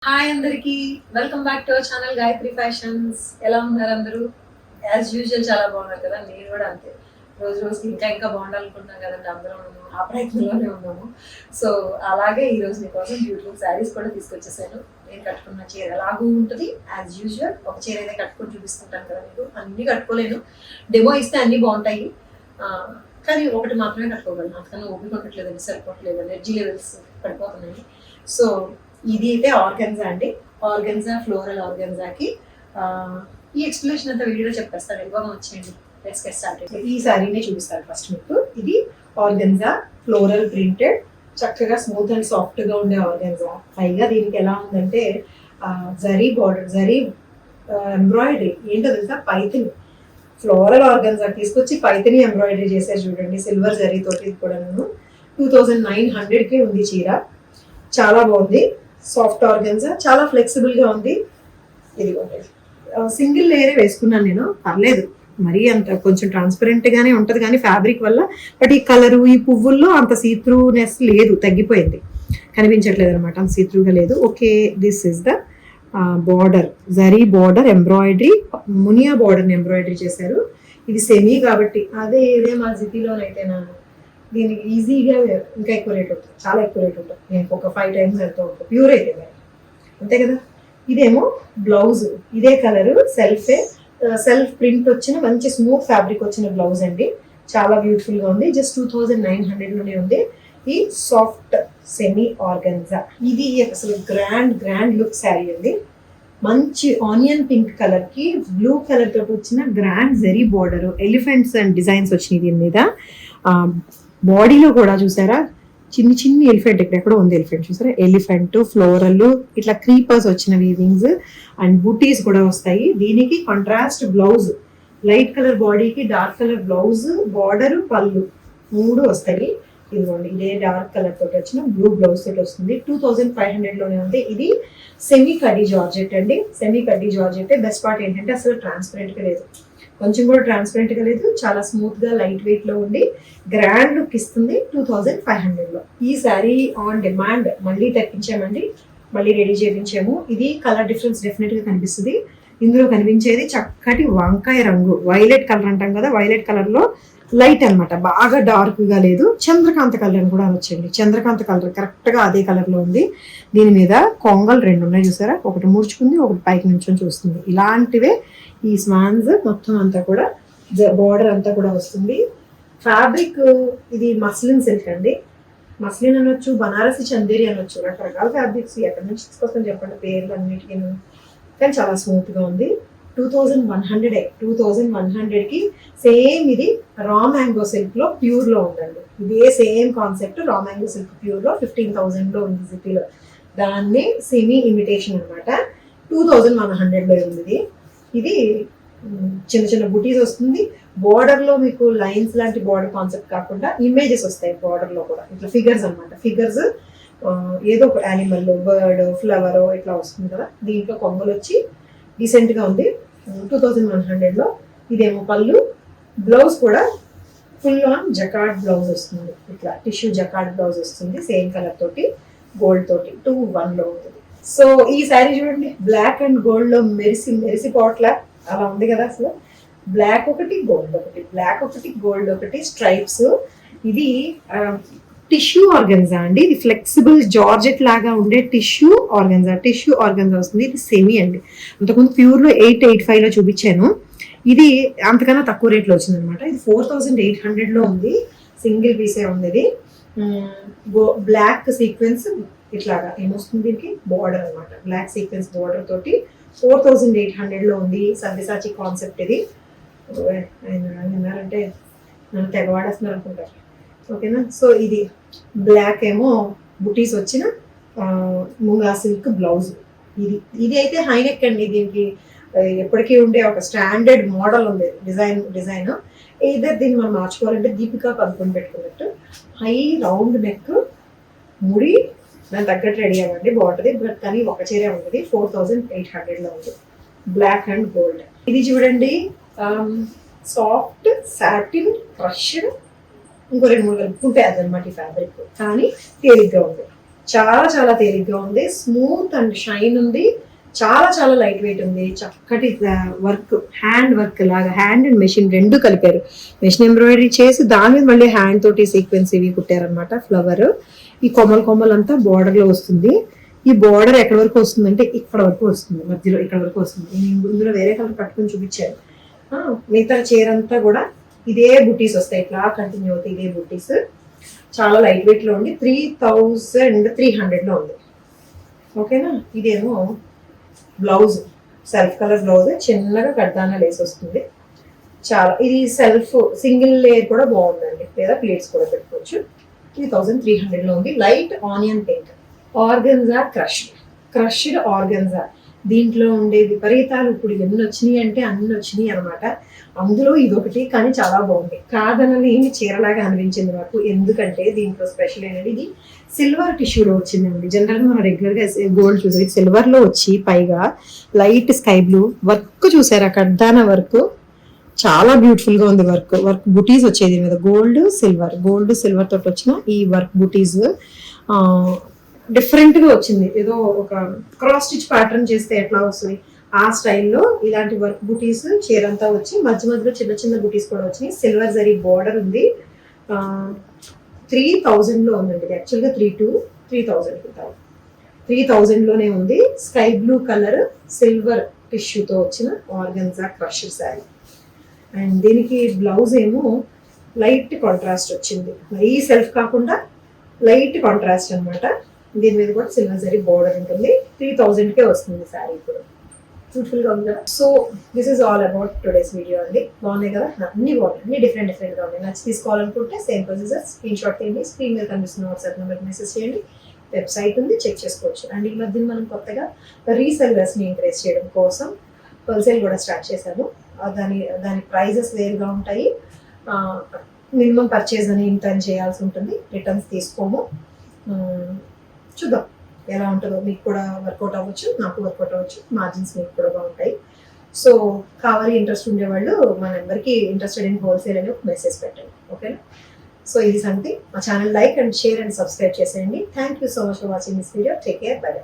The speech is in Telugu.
హాయ్ అందరికి, welcome back to our channel Gayatri fashions. ఎలా ఉన్నారు అందరూ? యాజ్ యూజువల్ చాలా బాగున్నారు కదా. నేను కూడా అంతే, రోజు రోజుకి ఇంకా ఇంకా బాగుండాలనుకుంటున్నాం కదండి. అందరం ఆ ప్రయత్నంలోనే ఉన్నాము. సో అలాగే ఈరోజు మీకోసం బ్యూటిఫుల్ శారీస్ కూడా తీసుకొచ్చేసాను. నేను కట్టుకున్న చీర ఎలాగూ ఉంటుంది యాజ్ యూజువల్. ఒక చీర అయితే కట్టుకొని చూపిస్తుంటాను కదా మీకు. అన్నీ కట్టుకోలేను, డెమో ఇస్తే అన్నీ బాగుంటాయి, కానీ ఒకటి మాత్రమే కట్టుకోగలను. అంతకన్నా ఓపిక ఉండట్లేదండి, సరిపోవట్లేదు, ఎనర్జీ లెవెల్స్ పడిపోతున్నాయి. సో ఇది అయితే ఆర్గన్జా అండి. ఆర్గన్జా, ఫ్లోరల్ ఆర్గన్జాకి ఈ ఎక్స్ప్లెనేషన్ అంతా వీడియోలో చెప్పేస్తాను. వెళ్ళిపోదాం, వచ్చేయండి. Let's get started. ఈ సారీనే చూపిస్తాను ఫస్ట్ మీకు. ఇది ఆర్గన్జా ఫ్లోరల్ ప్రింటెడ్, చక్కగా స్మూత్ అండ్ సాఫ్ట్ గా ఉండే ఆర్గన్జా. పైగా దీనికి ఎలా ఉందంటే జరీ బార్డర్, జరీ ఎంబ్రాయిడరీ ఏంటో తెలుసా, పైతిని. ఫ్లోరల్ ఆర్గన్జా తీసుకొచ్చి పైతిని ఎంబ్రాయిడరీ చేశారు చూడండి, సిల్వర్ జరీ తోటి. ఇది కూడా నేను 2900కి ఉంది చీర. చాలా బాగుంది. సాఫ్ట్ ఆర్గన్జా, చాలా ఫ్లెక్సిబుల్ గా ఉంది. ఇది సింగిల్ లేయరే వేసుకున్నాను నేను, పర్లేదు. మరీ అంత కొంచెం ట్రాన్స్పరెంట్ గానే ఉంటది కానీ ఫ్యాబ్రిక్ వల్ల. బట్ ఈ కలరు, ఈ పువ్వుల్లో అంత సీత్రూనెస్ లేదు, తగ్గిపోయింది, కనిపించట్లేదు అనమాట. అంత సీత్రూగా లేదు. Okay, this is the border, zari border embroidery, Muniya border embroidery చేశారు. ఇది సెమీ కాబట్టి ఇదే మా సిటీలోనైతే దీనికి ఈజీగా ఇంకా ఎక్కువ రేట్ ఉంటుంది, చాలా ఎక్కువ రేట్ ఉంటుంది. నేను ఒక 5 times ఎంతో ఉంటుంది ప్యూర్ అయితే, అంతే కదా. ఇదేమో బ్లౌజ్, ఇదే కలరు, సెల్ఫ్ ప్రింట్ వచ్చిన మంచి స్మూత్ ఫ్యాబ్రిక్ వచ్చిన బ్లౌజ్ అండి. చాలా బ్యూటిఫుల్ గా ఉంది. జస్ట్ 2900లోనే ఉంది. ఈ సాఫ్ట్ సెమీ ఆర్గన్జా, ఇది అసలు గ్రాండ్ లుక్ శారీ అండి. మంచి ఆనియన్ పింక్ కలర్ కి బ్లూ కలర్ తోటి వచ్చిన grand zari border, elephants and designs వచ్చినాయి దీని మీద. బాడీలో కూడా చూసారా, చిన్ని ఎలిఫెంట్, ఎక్కడెక్కడో ఉంది ఎలిఫెంట్, చూసారా, ఎలిఫెంట్, ఫ్లోరల్, ఇట్లా క్రీపర్స్ వచ్చిన వీవింగ్స్ అండ్ బూటీస్ కూడా వస్తాయి. దీనికి కాంట్రాస్ట్ బ్లౌజ్, లైట్ కలర్ బాడీకి డార్క్ కలర్ బ్లౌజ్, బార్డర్, పళ్ళు 3 వస్తాయి. ఇదిగోండి, ఇదే డార్క్ కలర్ తోటి వచ్చిన బ్లూ బ్లౌజ్ తోటి వస్తుంది. 2500లోనే ఉంది. ఇది సెమీ కడ్డీ జార్జెట్ అండి. సెమీ కడ్డీ జార్జెట్. బెస్ట్ పార్ట్ ఏంటంటే అసలు ట్రాన్స్పరెంట్ గా లేదు, కొంచెం కూడా ట్రాన్స్పరెంట్ గా లేదు. చాలా స్మూత్ గా లైట్ వెయిట్ లో ఉండి గ్రాండ్ లుక్ ఇస్తుంది 2500లో. ఈ శారీ ఆన్ డిమాండ్ మళ్ళీ తెప్పించామండి, మళ్ళీ రెడీ చేయించాము. ఇది కలర్ డిఫరెన్స్ డెఫినెట్ గా కనిపిస్తుంది. ఇందులో కనిపించేది చక్కటి వంకాయ రంగు, వైలెట్ కలర్ అంటాం కదా, వైలెట్ కలర్ లో లైట్ అనమాట, బాగా డార్క్ గా లేదు. చంద్రకాంత కలర్ అని కూడా అనొచ్చండి. చంద్రకాంత కలర్ కరెక్ట్ గా అదే కలర్ లో ఉంది. దీని మీద కొంగలు 2 ఉన్నాయి చూసారా, ఒకటి మూర్చుకుంది, ఒకటి పైకి నుంచి చూస్తుంది. ఇలాంటివే ఈ స్వాన్స్ మొత్తం అంతా కూడా, బార్డర్ అంతా కూడా వస్తుంది. ఫ్యాబ్రిక్ ఇది మస్లిన్ సిల్క్ అండి. మస్లిన్ అనొచ్చు, బనారసి చందేరి అనొచ్చు, రకరకాల ఫ్యాబ్రిక్స్. ఎక్కడి నుంచి తీసుకొస్తాను చెప్పండి పేర్లు అన్నిటికీ, కానీ చాలా స్మూత్ గా ఉంది. 2100కి సేమ్. ఇది రా మ్యాంగో సిల్క్ లో ప్యూర్ లో ఉందండి. ఇదే same concept, raw mango silk pure లో 15,000లో ఉంది సిటీలో. దాన్ని సెమీ ఇమిటేషన్ అనమాట. 2100లో ఉంది. ఇది చిన్న చిన్న బుటీస్ వస్తుంది. బోర్డర్ లో మీకు లైన్స్ లాంటి బోర్డర్ కాన్సెప్ట్ కాకుండా ఇమేజెస్ వస్తాయి బోర్డర్ లో కూడా. ఇట్లా ఫిగర్స్ అనమాట. ఫిగర్స్ ఏదో ఒక యానిమల్, బర్డ్, ఫ్లవర్ ఇట్లా వస్తుంది కదా. దీంట్లో కొంగలు వచ్చి డీసెంట్ గా ఉంది 2100లో. ఇదేమో పళ్ళు. బ్లౌజ్ కూడా ఫుల్ ఆన్ జకార్డ్ బ్లౌజ్ వస్తుంది. ఇట్లా టిష్యూ జకార్డ్ బ్లౌజ్ వస్తుంది, సేమ్ కలర్ తోటి, గోల్డ్ తోటి. 2-1లో ఉంటుంది. సో ఈ శారీ చూడండి, బ్లాక్ అండ్ గోల్డ్ లో మెరిసిపోవట్లా అలా ఉంది కదా. అసలు బ్లాక్ ఒకటి, గోల్డ్ ఒకటి, బ్లాక్ ఒకటి, గోల్డ్ ఒకటి, స్ట్రైప్స్. ఇది టిష్యూ ఆర్గన్జా అండి. ఇది ఫ్లెక్సిబుల్ జార్జెట్ లాగా ఉండే టిష్యూ ఆర్గన్జా వస్తుంది. ఇది సెమీ అండి. అంతకుముందు ప్యూర్ లో 885లో చూపించాను. ఇది అంతకన్నా తక్కువ రేట్లో వచ్చింది అనమాట. ఇది 4800లో ఉంది. సింగిల్ పీసే ఉంది. ఇది బ్లాక్ సీక్వెన్స్ ఇట్లాగా ఏమొస్తుంది దీనికి, బార్డర్ అనమాట, బ్లాక్ సీక్వెన్స్ బార్డర్ తోటి 4800లో ఉంది. సవ్యసాచి కాన్సెప్ట్ ఇది. విన్నారంటే నన్ను తెగవాడేస్తున్నారు అనుకుంటారు, ఓకేనా. సో ఇది బ్లాక్ ఏమో బుటీస్ వచ్చిన ముంగా సిల్క్ బ్లౌజ్. ఇది అయితే హైనెక్ అండి. దీనికి ఎప్పటికీ ఉండే ఒక స్టాండర్డ్ మోడల్ ఉంది, డిజైన్. ఇద్దరు దీన్ని మనం మార్చుకోవాలంటే దీపికా పదుకొని పెట్టుకున్నట్టు హై రౌండ్ నెక్, ముడి దాని తగ్గట్టు రెడీ అవ్వండి, బాగుంటుంది. బట్ కానీ ఒక చీరే ఉంటుంది. 4800లో ఉంది, బ్లాక్ అండ్ గోల్డ్. ఇది చూడండి, సాఫ్ట్ సాటిన్ క్రష్డ్, ఇంకో 2-3 కలుపుకుంటే అదనమాట ఈ ఫ్యాబ్రిక్, కానీ తేలిగ్గా ఉంది. చాలా చాలా తేలిగ్గా ఉంది, స్మూత్ అండ్ షైన్ ఉంది, చాలా చాలా లైట్ వెయిట్ ఉంది, చక్కటి వర్క్, హ్యాండ్ వర్క్ లాగా, హ్యాండ్ అండ్ మెషిన్ రెండు కలిపారు. మెషిన్ ఎంబ్రాయిడరీ చేసి దాని మీద మళ్ళీ హ్యాండ్ తోటి సీక్వెన్స్ ఇవి కుట్టారనమాట. ఫ్లవర్ ఈ కొమ్మలు కొమ్మలు అంతా border లో వస్తుంది. ఈ బార్డర్ ఎక్కడి వరకు వస్తుందంటే ఇక్కడ వరకు వస్తుంది, మధ్యలో ఇక్కడ వరకు వస్తుంది. నేను ఇందులో వేరే కలర్ పట్టుకొని చూపించాను. మిగతా చీర అంతా కూడా ఇదే బుటీస్ వస్తాయి, ఇట్లా కంటిన్యూ అవుతాయి ఇదే బుటీస్. చాలా లైట్ వెయిట్ లో ఉంది, 3300 లో ఉంది. ఓకేనా. ఇదేమో బ్లౌజ్, సెల్ఫ్ కలర్ బ్లౌజ్, చిన్నగా కడ్దానా లేస్ వస్తుంది. చాలా ఇది సెల్ఫ్ సింగిల్ లేయర్ కూడా బాగుందండి, లేదా ప్లేట్స్ కూడా పెట్టుకోవచ్చు. 3300 లో ఉంది. Light onion pink, organza crushed organza. దీంట్లో ఉండే విపరీతాలు ఇప్పుడు ఎన్ని వచ్చినాయి అంటే అన్ని వచ్చినాయి అనమాట. అందులో ఇదొకటి, కానీ చాలా బాగుంది, కాదనలేని చీరలాగా అనిపించింది నాకు. ఎందుకంటే దీంట్లో స్పెషల్ అనేది ఇది సిల్వర్ టిష్యూలో వచ్చిందండి. జనరల్గా మనం రెగ్యులర్గా గోల్డ్ చూసారు, సిల్వర్లో వచ్చి పైగా లైట్ స్కై బ్లూ వర్క్ చూసారా, కడ్దానా వర్క్ చాలా బ్యూటిఫుల్ గా ఉంది. వర్క్ బుటీస్ వచ్చేది మీద గోల్డ్ సిల్వర్ తోటి వచ్చిన ఈ వర్క్ బుటీస్ డిఫరెంట్ గా వచ్చింది. ఏదో ఒక క్రాస్ స్టిచ్ ప్యాటర్న్ చేస్తే ఎట్లా వస్తుంది ఆ స్టైల్లో ఇలాంటి వర్క్ బుటీస్ చీరంతా వచ్చి మధ్య మధ్యలో చిన్న చిన్న బుటీస్ కూడా వచ్చినాయి. సిల్వర్ జరీ బార్డర్ ఉంది. 3000 లో ఉందండి, యాక్చువల్గా 3000 లోనే ఉంది. స్కై బ్లూ కలర్ సిల్వర్ టిష్యూతో వచ్చిన ఆర్గన్జా క్రష్ శారీ. అండ్ దీనికి బ్లౌజ్ ఏమో లైట్ కాంట్రాస్ట్ వచ్చింది, మరీ సెల్ఫ్ కాకుండా లైట్ కాంట్రాస్ట్ అనమాట. దీని మీద కూడా సిల్వర్ జరీ బోర్డర్ ఉంటుంది. 3000కే వస్తుంది శారీ. ఇప్పుడు బ్యూటిఫుల్ గా ఉంది కదా. So this is all about today's video అండి. బాగున్నాయి కదా, అన్ని బాగున్నాయి, అన్ని డిఫరెంట్ గా ఉన్నాయి. నచ్చి తీసుకోవాలనుకుంటే సేమ్ ప్రొసీజర్, స్క్రీన్ షాట్ తీయండి, స్క్రీన్ మీద కనిపిస్తున్న వాట్సాప్ నెంబర్కి మెసేజ్ చేయండి. వెబ్సైట్ ఉంది, చెక్ చేసుకోవచ్చు. అండ్ ఈ మధ్య మనం కొత్తగా రీసెల్లర్స్ ని ఎంకరేజ్ చేయడం కోసం హోల్సేల్ కూడా స్టార్ట్ చేశాము. దాని ప్రైజెస్ వేరుగా ఉంటాయి. మినిమం పర్చేజ్ అని ఇంత చేయాల్సి ఉంటుంది, రిటర్న్స్ తీసుకోము. చూద్దాం ఎలా ఉంటుందో. మీకు కూడా వర్కౌట్ అవ్వచ్చు, నాకు వర్కౌట్ అవ్వచ్చు, మార్జిన్స్ మీకు కూడా బాగుంటాయి. సో కావాలి ఇంట్రెస్ట్ ఉండేవాళ్ళు మా నెంబర్కి ఇంట్రెస్టెడ్ ఇన్ హోల్సేల్ అని ఒక మెసేజ్ పెట్టండి. ఓకేనా. సో ఇది సంథింగ్. మా channel like and share and subscribe చేసేయండి. Thank you so much for watching this video. Take care, by.